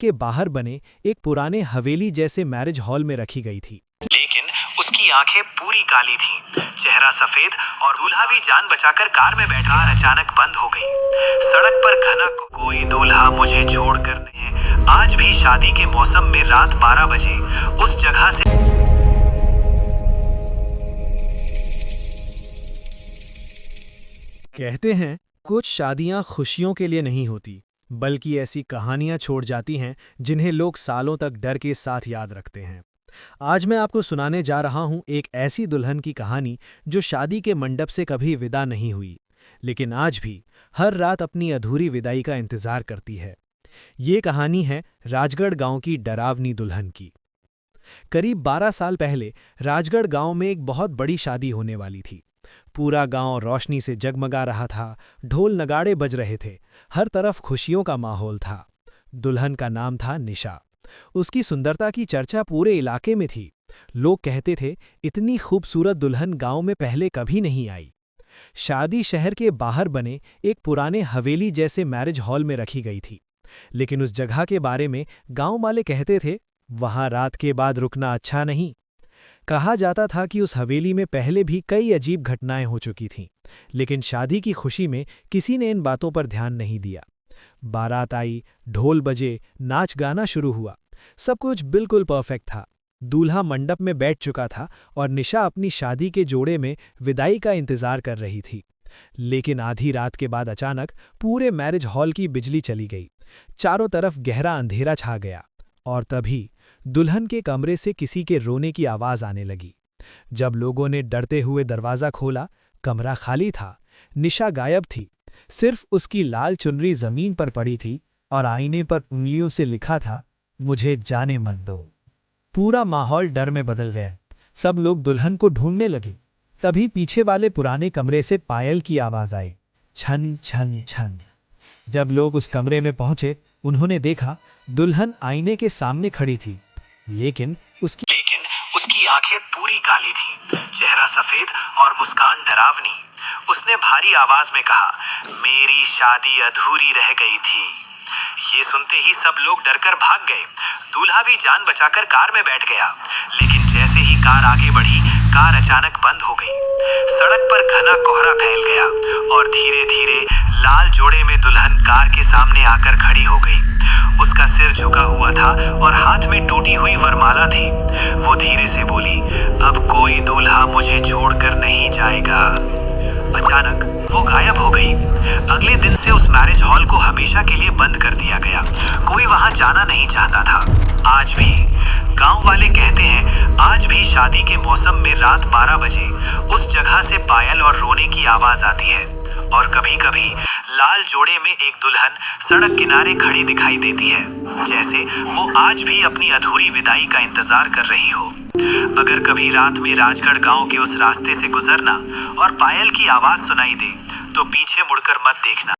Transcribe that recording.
के बाहर बने एक पुराने हवेली जैसे मैरिज हॉल में रखी गई थी। लेकिन उसकी आंखें पूरी काली थीं, चेहरा सफेद और दूल्हा भी जान बचाकर कार में बैठा अचानक बंद हो गई। सड़क पर घना कोई दूल्हा मुझे छोड़कर नहीं। आज भी शादी के मौसम में रात 12 बजे उस जगह से कहते हैं कुछ शादियां खुशियों के लिए नहीं होती, बल्कि ऐसी कहानियां छोड़ जाती हैं जिन्हें लोग सालों तक डर के साथ याद रखते हैं। आज मैं आपको सुनाने जा रहा हूं एक ऐसी दुल्हन की कहानी जो शादी के मंडप से कभी विदा नहीं हुई, लेकिन आज भी हर रात अपनी अधूरी विदाई का इंतजार करती है। ये कहानी है राजगढ़ गांव की डरावनी दुल्हन की। करीब 12 साल पहले राजगढ़ गांव में एक बहुत बड़ी शादी होने वाली थी। पूरा गांव रोशनी से जगमगा रहा था, ढोल नगाड़े बज रहे थे, हर तरफ खुशियों का माहौल था। दुल्हन का नाम था निशा। उसकी सुंदरता की चर्चा पूरे इलाके में थी। लोग कहते थे, इतनी खूबसूरत दुल्हन गांव में पहले कभी नहीं आई। शादी शहर के बाहर बने एक पुराने हवेली जैसे मैरिज हॉल में रखी गई थी, लेकिन उस जगह के बारे में गांव वाले कहते थे, वहां रात के बाद रुकना अच्छा नहीं। कहा जाता था कि उस हवेली में पहले भी कई अजीब घटनाएं हो चुकी थीं, लेकिन शादी की खुशी में किसी ने इन बातों पर ध्यान नहीं दिया। बारात आई, ढोल बजे, नाच गाना शुरू हुआ। सब कुछ बिल्कुल परफेक्ट था। दूल्हा मंडप में बैठ चुका था और निशा अपनी शादी के जोड़े में विदाई का इंतजार कर रही थी। लेकिन आधी रात के बाद अचानक पूरे मैरिज हॉल की बिजली चली गई। चारों तरफ गहरा अंधेरा छा गया और तभी दुल्हन के कमरे से किसी के रोने की आवाज आने लगी। जब लोगों ने डरते हुए दरवाजा खोला, कमरा खाली था। निशा गायब थी। सिर्फ उसकी लाल चुनरी जमीन पर पड़ी थी और आईने पर उंगलियों से लिखा था, मुझे जाने मत दो। पूरा माहौल डर में बदल गया। सब लोग दुल्हन को ढूंढने लगे। तभी पीछे वाले पुराने कमरे से पायल की आवाज आई, छन छन छन। जब लोग उस कमरे में पहुंचे, उन्होंने देखा दुल्हन आईने के सामने खड़ी थी, लेकिन उसकी आंखें पूरी काली थीं, चेहरा सफेद और मुस्कान डरावनी। उसने भारी आवाज में कहा, मेरी शादी अधूरी रह गई थी। ये सुनते ही सब लोग डरकर भाग गए। दूल्हा भी जान बचाकर कार में बैठ गया, लेकिन जैसे ही कार आगे बढ़ी, कार अचानक बंद हो गई। सड़क पर घना कोहरा फैल गया और धीरे धीरे लाल जोड़े में दुल्हन कार के सामने आकर खड़ी हो गई। उसका सिर झुका हुआ था और हाथ में टूटी हुई वरमाला थी। वो धीरे से बोली, अब कोई दूल्हा मुझे छोड़कर नहीं जाएगा। अचानक वो गायब हो गई। अगले दिन से उस मैरिज हॉल को हमेशा के लिए बंद कर दिया गया। कोई वहां जाना नहीं चाहता था। आज भी गांव वाले कहते हैं, आज भी शादी के मौसम में रात 12 बजे उस जगह से पायल और रोने की आवाज आती है और कभी-कभी लाल जोड़े में एक दुल्हन सड़क किनारे खड़ी दिखाई देती है, जैसे वो आज भी अपनी अधूरी विदाई का इंतजार कर रही हो। अगर कभी रात में राजगढ़ गांव के उस रास्ते से गुजरना और पायल की आवाज सुनाई दे, तो पीछे मुड़कर मत देखना।